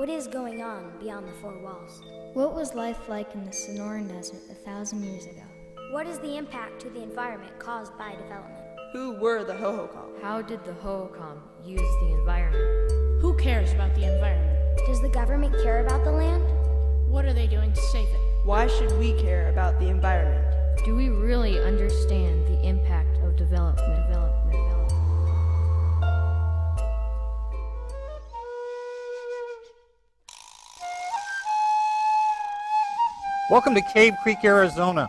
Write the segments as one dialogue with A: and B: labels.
A: What is going on beyond the four walls?
B: What was life like in the Sonoran Desert 1,000 years ago?
A: What is the impact to the environment caused by development?
C: Who were the Hohokam?
D: How did the Hohokam use the environment?
E: Who cares about the environment?
A: Does the government care about the land?
E: What are they doing to save it?
C: Why should we care about the environment?
D: Do we really understand the impact of development?
F: Welcome to Cave Creek, Arizona,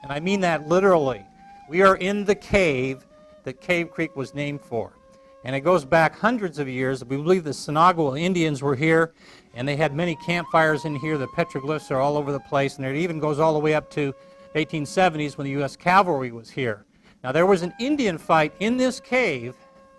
F: and I mean that literally. We are in the cave that Cave Creek was named for, and it goes back hundreds of years. We believe the Sinagua Indians were here, and they had many campfires in here. The petroglyphs are all over the place, and it even goes all the way up to the 1870s when the U.S. cavalry was here. Now, there was an Indian fight in this cave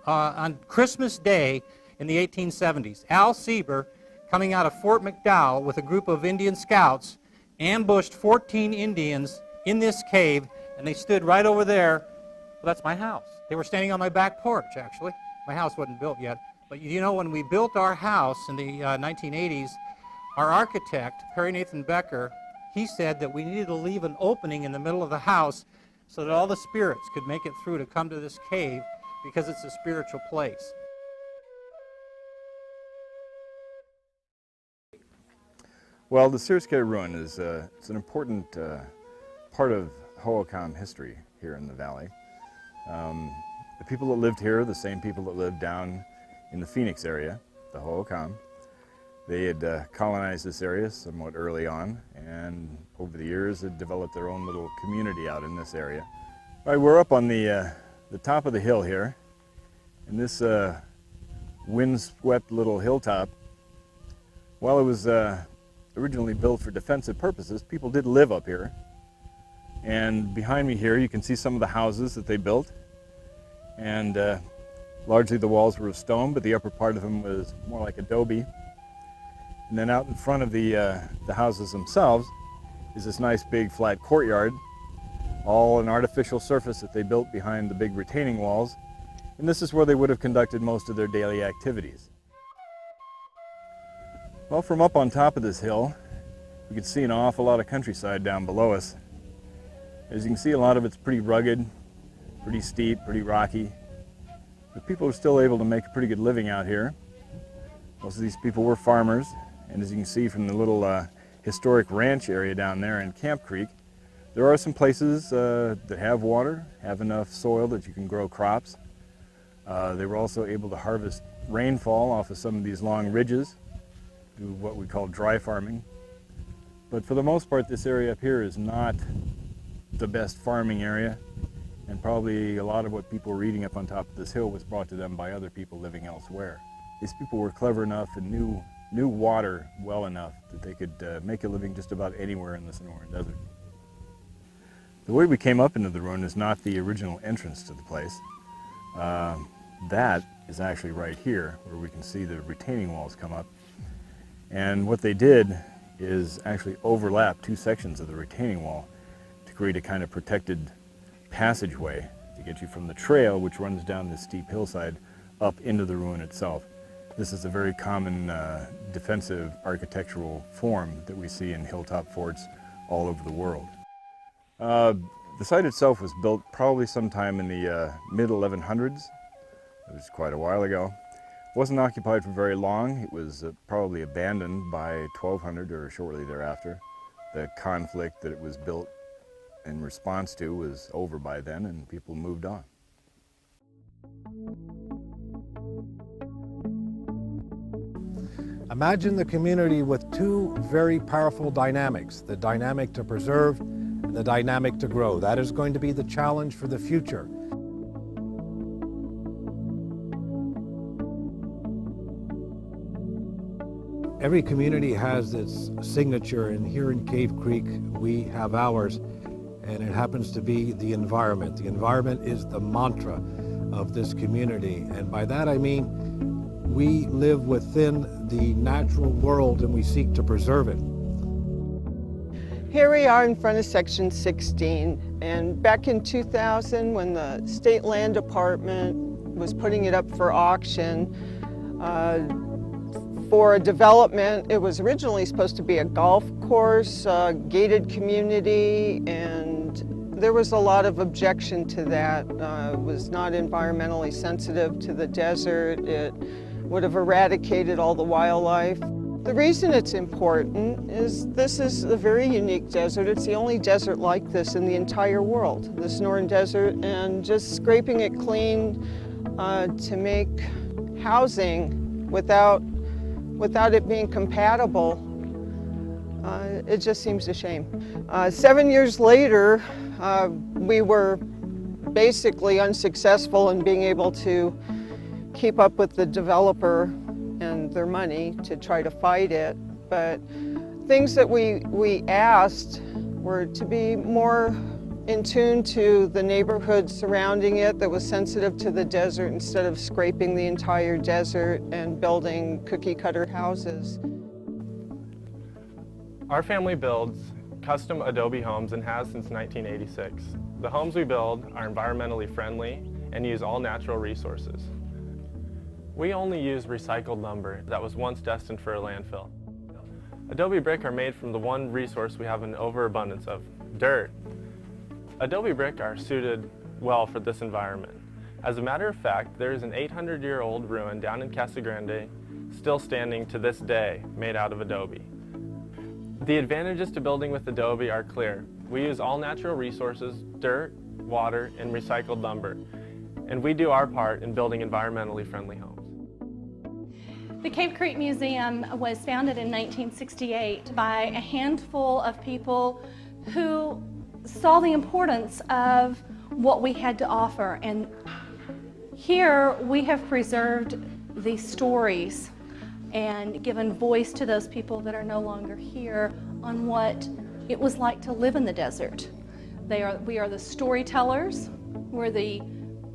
F: on Christmas Day in the 1870s. Al Sieber, coming out of Fort McDowell with a group of Indian scouts, ambushed 14 Indians in this cave, and they stood right over there. Well, that's my house. They were standing on my back porch, actually. My house wasn't built yet. But you know, when we built our house in the 1980s, our architect, Perry Nathan Becker, he said that we needed to leave an opening in the middle of the house so that all the spirits could make it through to come to this cave, because it's a spiritual place.
G: Well, the Sears Cave ruin is it's an important part of Hohokam history here in the valley. The people that lived here are the same people that lived down in the Phoenix area, the Hohokam. They had colonized this area somewhat early on, and over the years had developed their own little community out in this area. All right, we're up on the top of the hill here, and this windswept little hilltop, while it was originally built for defensive purposes, people did live up here. And behind me here you can see some of the houses that they built, and largely the walls were of stone, but the upper part of them was more like adobe. And then out in front of the houses themselves is this nice big flat courtyard, all an artificial surface that they built behind the big retaining walls, and this is where they would have conducted most of their daily activities. Well, from up on top of this hill, we could see an awful lot of countryside down below us. As you can see, a lot of it's pretty rugged, pretty steep, pretty rocky. But people are still able to make a pretty good living out here. Most of these people were farmers, and as you can see from the little historic ranch area down there in Camp Creek, there are some places that have water, have enough soil that you can grow crops. They were also able to harvest rainfall off of some of these long ridges, do what we call dry farming. But for the most part, this area up here is not the best farming area, and probably a lot of what people were eating up on top of this hill was brought to them by other people living elsewhere. These people were clever enough and knew water well enough that they could make a living just about anywhere in the Sonoran Desert. The way we came up into the ruin is not the original entrance to the place. That is actually right here, where we can see the retaining walls come up. And what they did is actually overlap two sections of the retaining wall to create a kind of protected passageway to get you from the trail, which runs down this steep hillside, up into the ruin itself. This is a very common defensive architectural form that we see in hilltop forts all over the world. The site itself was built probably sometime in the mid-1100s. It was quite a while ago. It wasn't occupied for very long. It was probably abandoned by 1200 or shortly thereafter. The conflict that it was built in response to was over by then, and people moved on.
H: Imagine the community with two very powerful dynamics, the dynamic to preserve and the dynamic to grow. That is going to be the challenge for the future. Every community has its signature, and here in Cave Creek we have ours, and it happens to be the environment. The environment is the mantra of this community, and by that I mean we live within the natural world and we seek to preserve it.
I: Here we are in front of Section 16, and back in 2000, when the State Land Department was putting it up for auction, for a development. It was originally supposed to be a golf course, a gated community, and there was a lot of objection to that. It was not environmentally sensitive to the desert. It would have eradicated all the wildlife. The reason it's important is this is a very unique desert. It's the only desert like this in the entire world, the Sonoran Desert, and just scraping it clean to make housing without it being compatible, it just seems a shame. 7 years later, we were basically unsuccessful in being able to keep up with the developer and their money to try to fight it. But things that we asked were to be more in tune to the neighborhood surrounding it that was sensitive to the desert instead of scraping the entire desert and building cookie-cutter houses.
J: Our family builds custom adobe homes and has since 1986. The homes we build are environmentally friendly and use all natural resources. We only use recycled lumber that was once destined for a landfill. Adobe brick are made from the one resource we have an overabundance of, dirt. Adobe brick are suited well for this environment. As a matter of fact, there is an 800-year-old ruin down in Casa Grande still standing to this day, made out of adobe. The advantages to building with adobe are clear. We use all natural resources, dirt, water, and recycled lumber, and we do our part in building environmentally friendly homes.
K: The Cave Creek Museum was founded in 1968 by a handful of people who saw the importance of what we had to offer. And here we have preserved these stories and given voice to those people that are no longer here on what it was like to live in the desert. We are the storytellers, we're the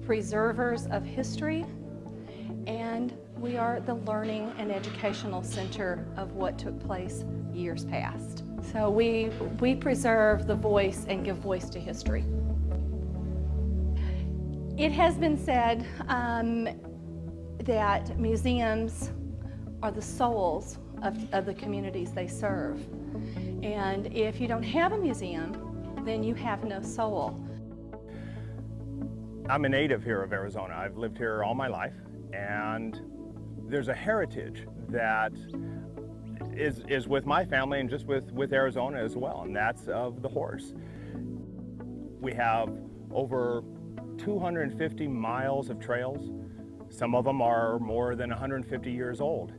K: preservers of history, and we are the learning and educational center of what took place years past. So we preserve the voice and give voice to history. It has been said that museums are the souls of the communities they serve. And if you don't have a museum, then you have no soul.
G: I'm a native here of Arizona. I've lived here all my life, and there's a heritage that is with my family and just with Arizona as well, and that's of the horse. We have over 250 miles of trails. Some of them are more than 150 years old.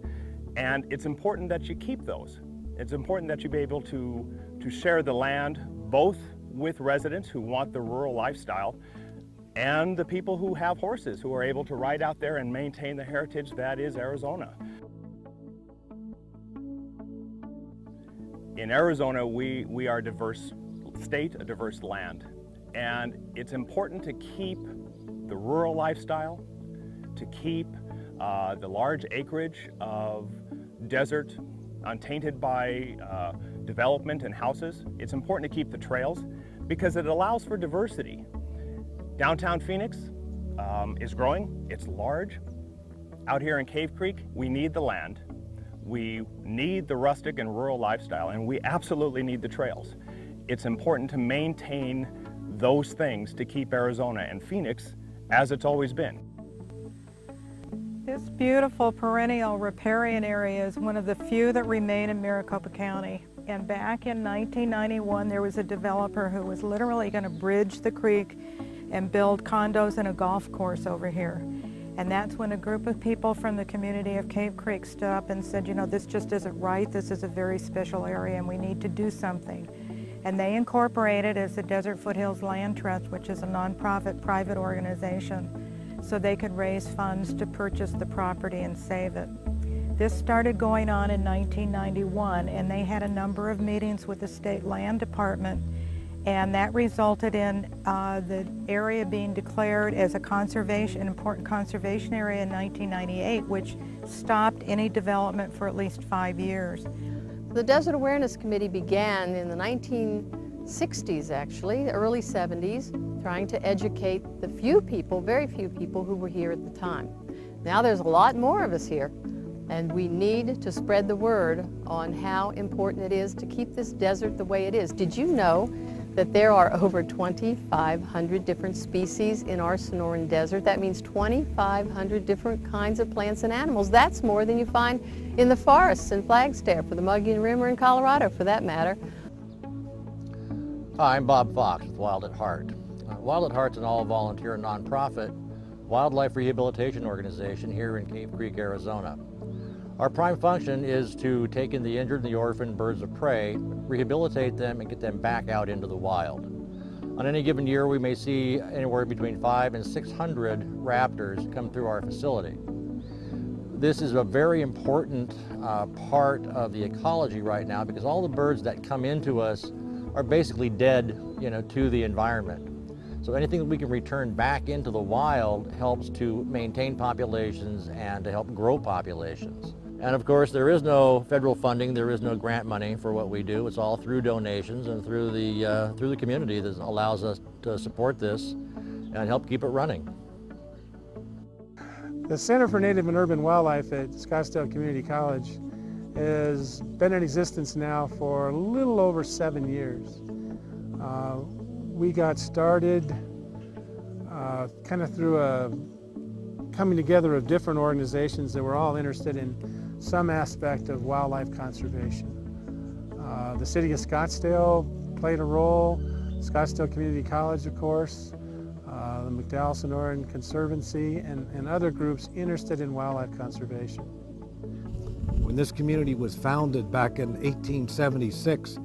G: And it's important that you keep those. It's important that you be able to share the land both with residents who want the rural lifestyle and the people who have horses who are able to ride out there and maintain the heritage that is Arizona. In Arizona, we are a diverse state, a diverse land, and it's important to keep the rural lifestyle, to keep the large acreage of desert untainted by development and houses. It's important to keep the trails because it allows for diversity. Downtown Phoenix is growing, it's large. Out here in Cave Creek, we need the land. We need the rustic and rural lifestyle, and we absolutely need the trails. It's important to maintain those things to keep Arizona and Phoenix as it's always been.
L: This beautiful perennial riparian area is one of the few that remain in Maricopa County. And back in 1991, there was a developer who was literally going to bridge the creek and build condos and a golf course over here. And that's when a group of people from the community of Cave Creek stood up and said, you know, this just isn't right. This is a very special area and we need to do something. And they incorporated as the Desert Foothills Land Trust, which is a nonprofit private organization, so they could raise funds to purchase the property and save it. This started going on in 1991, and they had a number of meetings with the state land department, and that resulted in the area being declared as an important conservation area in 1998, which stopped any development for at least 5 years.
M: The Desert Awareness Committee began in the 1960s, actually, the early 70s, trying to educate the few people, very few people who were here at the time. Now there's a lot more of us here, And we need to spread the word on how important it is to keep this desert the way it is. Did you know that there are over 2,500 different species in our Sonoran Desert? That means 2,500 different kinds of plants and animals. That's more than you find in the forests in Flagstaff or the Mogollon Rim or in Colorado, for that matter.
N: Hi, I'm Bob Fox with Wild at Heart. Wild at Heart's an all-volunteer nonprofit wildlife rehabilitation organization here in Cave Creek, Arizona. Our prime function is to take in the injured and the orphaned birds of prey, rehabilitate them, and get them back out into the wild. On any given year, we may see anywhere between 500 and 600 raptors come through our facility. This is a very important part of the ecology right now because all the birds that come into us are basically dead, to the environment. So anything that we can return back into the wild helps to maintain populations and to help grow populations. And of course, there is no federal funding, there is no grant money for what we do. It's all through donations and through the community that allows us to support this and help keep it running.
O: The Center for Native and Urban Wildlife at Scottsdale Community College has been in existence now for a little over 7 years. We got started kind of through a coming together of different organizations that were all interested in some aspect of wildlife conservation. The city of Scottsdale played a role, Scottsdale Community College, of course, the McDowell Sonoran Conservancy, and other groups interested in wildlife conservation.
H: When this community was founded back in 1876,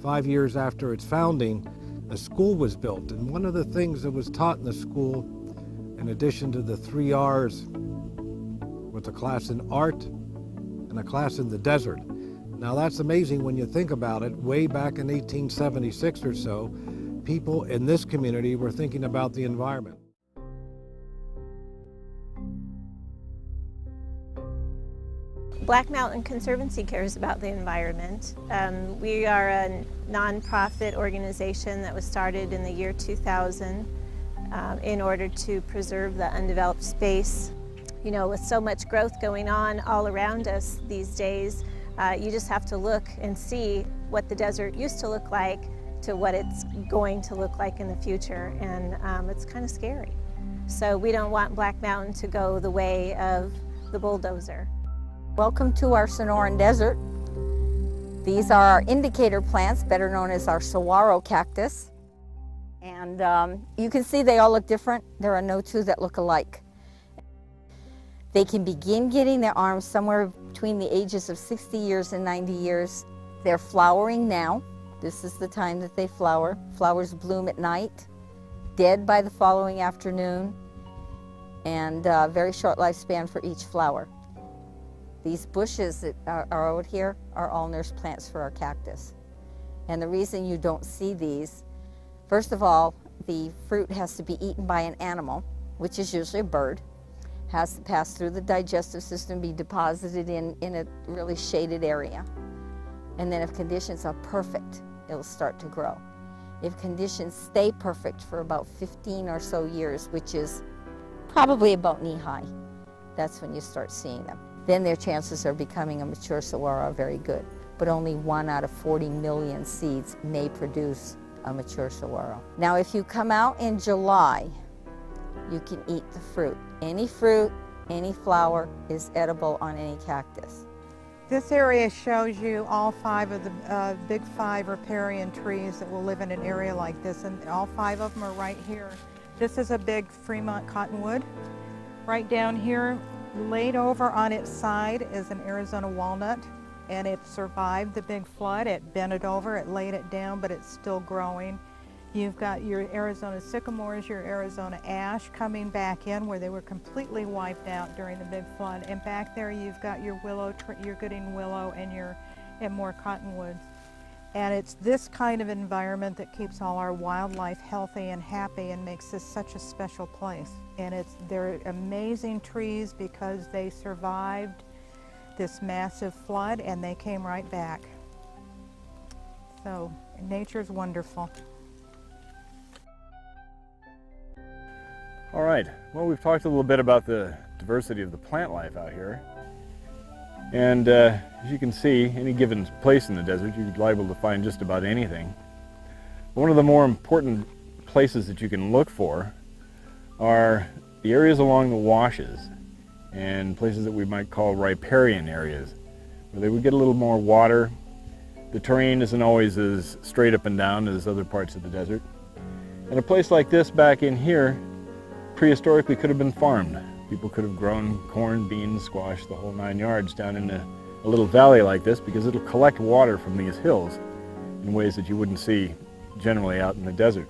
H: 5 years after its founding, a school was built. And one of the things that was taught in the school, in addition to the 3 R's, was a class in art and a class in the desert. Now that's amazing when you think about it. Way back in 1876 or so, people in this community were thinking about the environment.
P: Black Mountain Conservancy cares about the environment. We are a nonprofit organization that was started in the year 2000 in order to preserve the undeveloped space. With so much growth going on all around us these days, you just have to look and see what the desert used to look like to what it's going to look like in the future, and it's kind of scary. So we don't want Black Mountain to go the way of the bulldozer.
Q: Welcome to our Sonoran Desert. These are our indicator plants, better known as our saguaro cactus. And you can see they all look different. There are no two that look alike. They can begin getting their arms somewhere between the ages of 60 years and 90 years. They're flowering now. This is the time that they flower. Flowers bloom at night, dead by the following afternoon, and very short lifespan for each flower. These bushes that are out here are all nurse plants for our cactus. And the reason you don't see these, first of all, the fruit has to be eaten by an animal, which is usually a bird, has to pass through the digestive system, be deposited in a really shaded area. And then if conditions are perfect, it'll start to grow. If conditions stay perfect for about 15 or so years, which is probably about knee-high, that's when you start seeing them. Then their chances of becoming a mature saguaro are very good. But only 1 out of 40 million seeds may produce a mature saguaro. Now, if you come out in July, you can eat the fruit. Any fruit, any flower is edible on any cactus.
L: This area shows you all 5 of the big 5 riparian trees that will live in an area like this, and all 5 of them are right here. This is a big Fremont cottonwood. Right down here, laid over on its side is an Arizona walnut, and it survived the big flood. It bent it over, it laid it down, but it's still growing. You've got your Arizona sycamores, your Arizona ash coming back in where they were completely wiped out during the big flood. And back there you've got your willow, your Gooding willow, and more cottonwoods. And it's this kind of environment that keeps all our wildlife healthy and happy and makes this such a special place. And they're amazing trees because they survived this massive flood and they came right back. So nature's wonderful.
G: All right, well, we've talked a little bit about the diversity of the plant life out here. And as you can see, any given place in the desert, you're liable to find just about anything. One of the more important places that you can look for are the areas along the washes and places that we might call riparian areas, where they would get a little more water. The terrain isn't always as straight up and down as other parts of the desert. And a place like this back in here, prehistorically could have been farmed. People could have grown corn, beans, squash, the whole 9 yards down in a little valley like this, because it'll collect water from these hills in ways that you wouldn't see generally out in the desert.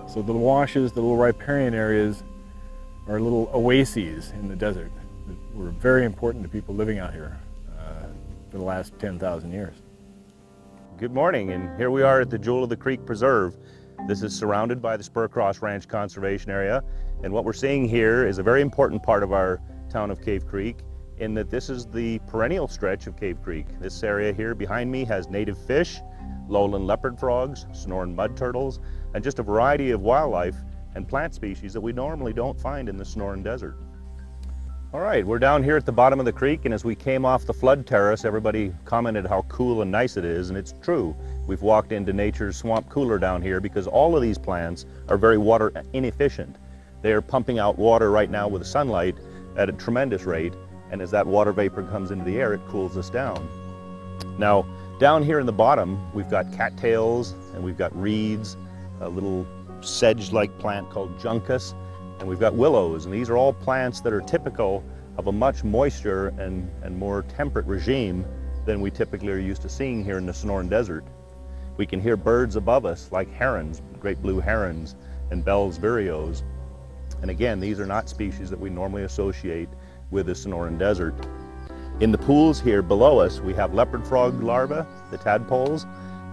G: So the washes, the little riparian areas, are little oases in the desert that were very important to people living out here for the last 10,000 years.
R: Good morning, and here we are at the Jewel of the Creek Preserve. This is surrounded by the Spur Cross Ranch Conservation Area, and what we're seeing here is a very important part of our town of Cave Creek, in that this is the perennial stretch of Cave Creek. This area here behind me has native fish, lowland leopard frogs, Sonoran mud turtles, and just a variety of wildlife and plant species that we normally don't find in the Sonoran Desert. All right, we're down here at the bottom of the creek, and as we came off the flood terrace, everybody commented how cool and nice it is, and it's true. We've walked into nature's swamp cooler down here because all of these plants are very water inefficient. They are pumping out water right now with the sunlight at a tremendous rate, and as that water vapor comes into the air, it cools us down. Now, down here in the bottom, we've got cattails, and we've got reeds, a little sedge-like plant called juncus, and we've got willows, and these are all plants that are typical of a much moisture and more temperate regime than we typically are used to seeing here in the Sonoran Desert. We can hear birds above us like herons, great blue herons, and Bell's vireos. And again, these are not species that we normally associate with the Sonoran Desert. In the pools here below us, we have leopard frog larvae, the tadpoles,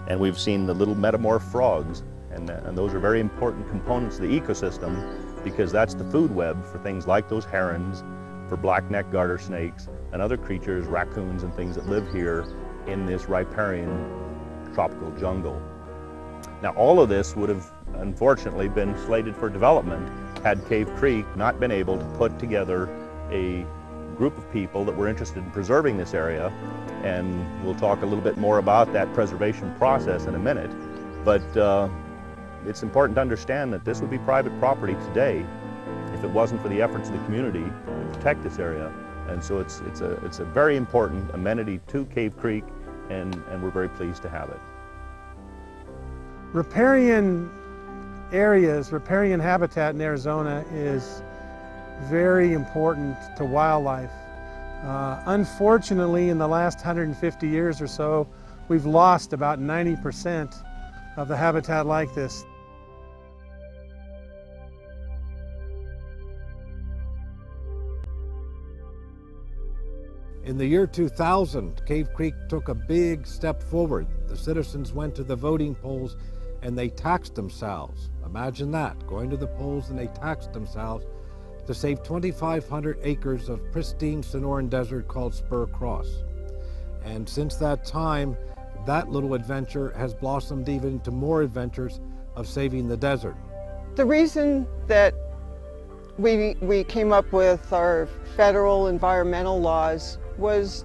R: and we've seen the little metamorph frogs. And those are very important components of the ecosystem, because that's the food web for things like those herons, for black-necked garter snakes, and other creatures, raccoons and things that live here in this riparian tropical jungle. Now, all of this would have unfortunately been slated for development had Cave Creek not been able to put together a group of people that were interested in preserving this area, and we'll talk a little bit more about that preservation process in a minute. But it's important to understand that this would be private property today if it wasn't for the efforts of the community to protect this area. And so it's a very important amenity to Cave Creek, and we're very pleased to have it.
O: Riparian areas, riparian habitat in Arizona is very important to wildlife. Unfortunately, in the last 150 years or so, we've lost about 90% of the habitat like this.
H: In the year 2000, Cave Creek took a big step forward. The citizens went to the voting polls and they taxed themselves. Imagine that, going to the polls and they taxed themselves to save 2,500 acres of pristine Sonoran Desert called Spur Cross. And since that time, that little adventure has blossomed even into more adventures of saving the desert.
I: The reason that we came up with our federal environmental laws was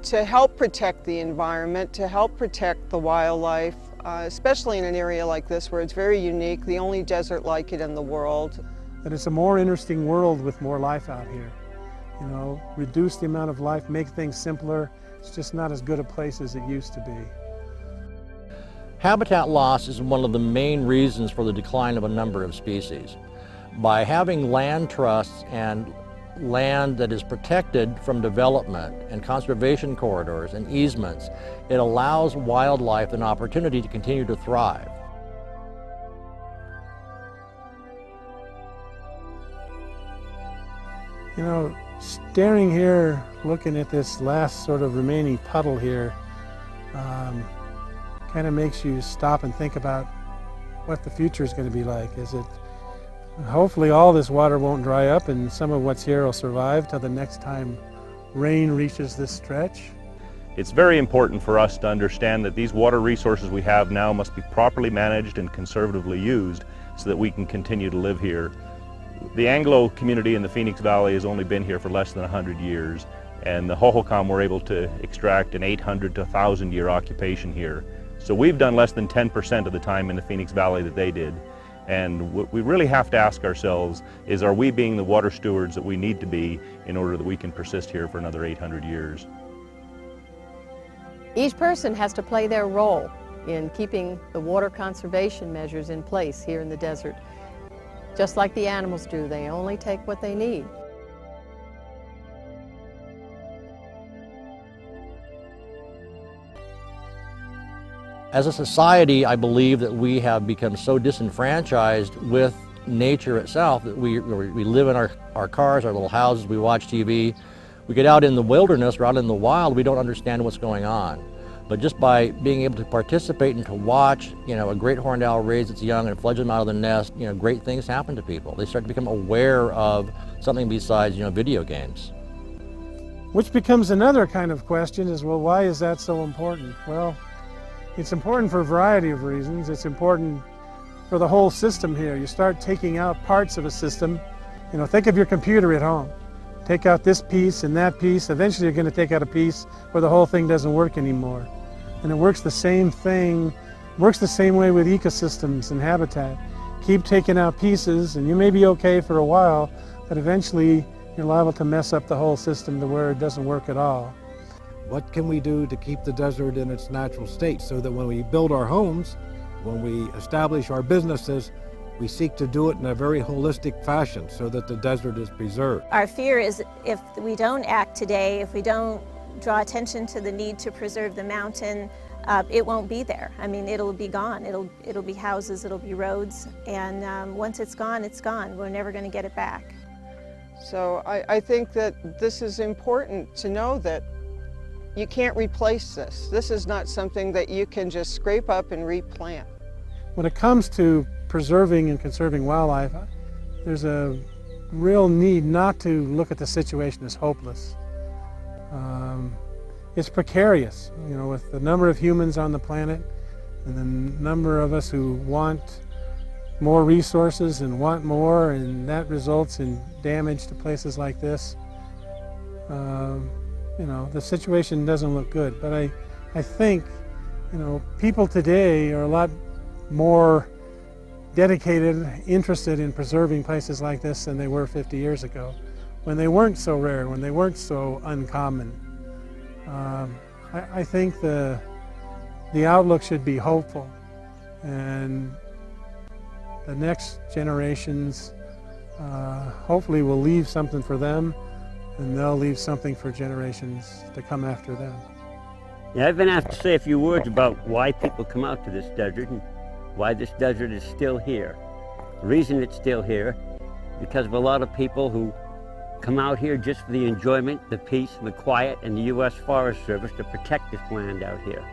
I: to help protect the environment, to help protect the wildlife, especially in an area like this where it's very unique, the only desert like it in the world.
O: That it's a more interesting world with more life out here. You know, reduce the amount of life, make things simpler. It's just not as good a place as it used to be.
N: Habitat loss is one of the main reasons for the decline of a number of species. By having land trusts and land that is protected from development and conservation corridors and easements, it allows wildlife an opportunity to continue to thrive.
O: You know, staring here, looking at this last sort of remaining puddle here, kind of makes you stop and think about what the future is going to be like. Hopefully all this water won't dry up and some of what's here will survive till the next time rain reaches this stretch.
R: It's very important for us to understand that these water resources we have now must be properly managed and conservatively used so that we can continue to live here. The Anglo community in the Phoenix Valley has only been here for less than 100 years, and the Hohokam were able to extract an 800 to 1,000 year occupation here. So we've done less than 10% of the time in the Phoenix Valley that they did. And what we really have to ask ourselves is, are we being the water stewards that we need to be in order that we can persist here for another 800 years?
M: Each person has to play their role in keeping the water conservation measures in place here in the desert. Just like the animals do, they only take what they need.
N: As a society, I believe that we have become so disenfranchised with nature itself that we live in our cars, our little houses, we watch TV. We get out in the wilderness or out in the wild, we don't understand what's going on. But just by being able to participate and to watch, a great horned owl raise its young and fledge them out of the nest, great things happen to people. They start to become aware of something besides, video games.
O: Which becomes another kind of question is, well, why is that so important? Well, it's important for a variety of reasons. It's important for the whole system here. You start taking out parts of a system. Think of your computer at home. Take out this piece and that piece. Eventually you're going to take out a piece where the whole thing doesn't work anymore. And it works the same way with ecosystems and habitat. Keep taking out pieces and you may be okay for a while, but eventually you're liable to mess up the whole system to where it doesn't work at all.
H: What can we do to keep the desert in its natural state so that when we build our homes, when we establish our businesses, we seek to do it in a very holistic fashion so that the desert is preserved?
P: Our fear is if we don't act today, if we don't draw attention to the need to preserve the mountain, it won't be there. I mean, it'll be gone. It'll be houses, it'll be roads, and once it's gone, it's gone. We're never going to get it back.
I: So I think that this is important to know that you can't replace this. This is not something that you can just scrape up and replant.
O: When it comes to preserving and conserving wildlife, there's a real need not to look at the situation as hopeless. It's precarious, with the number of humans on the planet and the number of us who want more resources and want more, and that results in damage to places like this. The situation doesn't look good, but I think, people today are a lot more dedicated, interested in preserving places like this than they were 50 years ago, when they weren't so rare, when they weren't so uncommon. I think the outlook should be hopeful, and the next generations hopefully will leave something for them, and they'll leave something for generations to come after them.
S: Yeah, I've been asked to say a few words about why people come out to this desert and why this desert is still here. The reason it's still here, because of a lot of people who come out here just for the enjoyment, the peace, and the quiet, and the U.S. Forest Service to protect this land out here.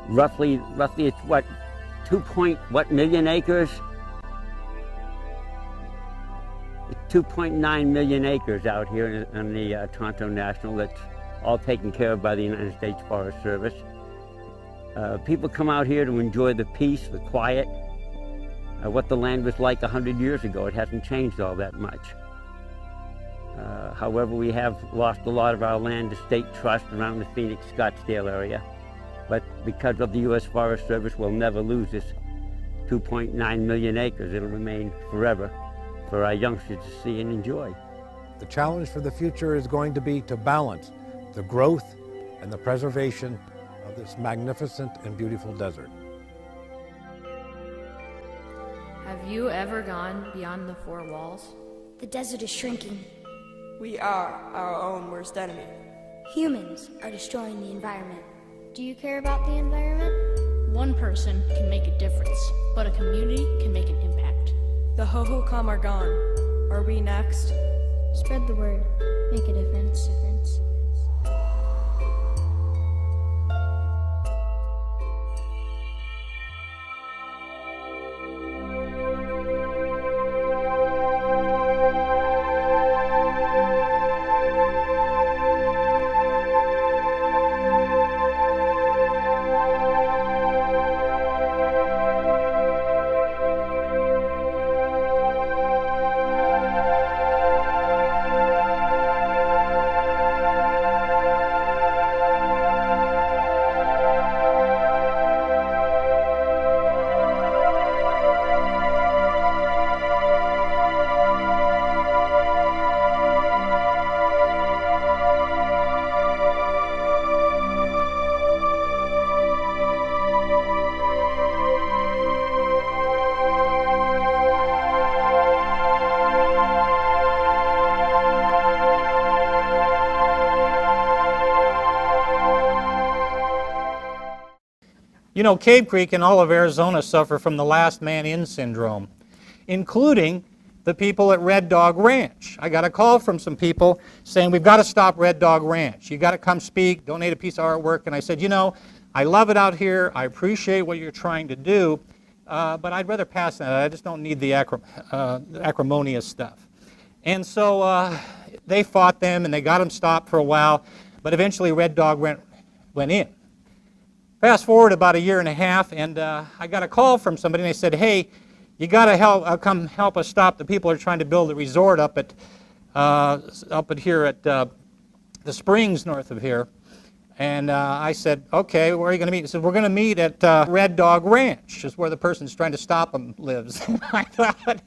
S: Roughly it's what, 2 million acres? 2.9 million acres out here on the Tonto National that's all taken care of by the United States Forest Service. People come out here to enjoy the peace, the quiet, what the land was like 100 years ago. It hasn't changed all that much. However, we have lost a lot of our land to state trust around the Phoenix-Scottsdale area. But because of the U.S. Forest Service, we'll never lose this 2.9 million acres. It'll remain forever for our youngsters to see and enjoy.
H: The challenge for the future is going to be to balance the growth and the preservation of this magnificent and beautiful desert.
D: Have you ever gone beyond the four walls?
A: The desert is shrinking.
C: We are our own worst enemy.
A: Humans are destroying the environment. Do you care about the environment?
E: One person can make a difference, but a community can make an impact.
C: The Hohokam are gone. Are we next?
B: Spread the word. Make a difference.
F: You know, Cave Creek and all of Arizona suffer from the last man in syndrome, including the people at Red Dog Ranch. I got a call from some people saying, we've got to stop Red Dog Ranch. You got to come speak, donate a piece of artwork. And I said, you know, I love it out here. I appreciate what you're trying to do, but I'd rather pass that. I just don't need the acrimonious stuff. And so they fought them, and they got them stopped for a while, but eventually Red Dog went in. Fast forward about a year and a half, and I got a call from somebody, and they said, hey, you got to come help us stop the people who are trying to build a resort up at here at the Springs north of here. And I said, okay, where are you going to meet? He said, we're going to meet at Red Dog Ranch, is where the person who's trying to stop them lives. I thought,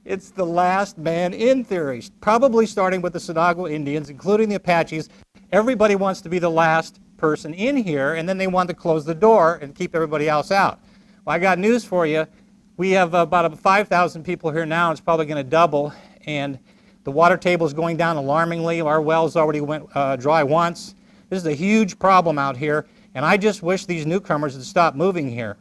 F: it's the last man in theory, probably starting with the Sinagua Indians, including the Apaches. Everybody wants to be the last person in here, and then they want to close the door and keep everybody else out. Well, I got news for you. We have about 5,000 people here now. It's probably going to double, and the water table is going down alarmingly. Our wells already went dry once. This is a huge problem out here, and I just wish these newcomers would stop moving here.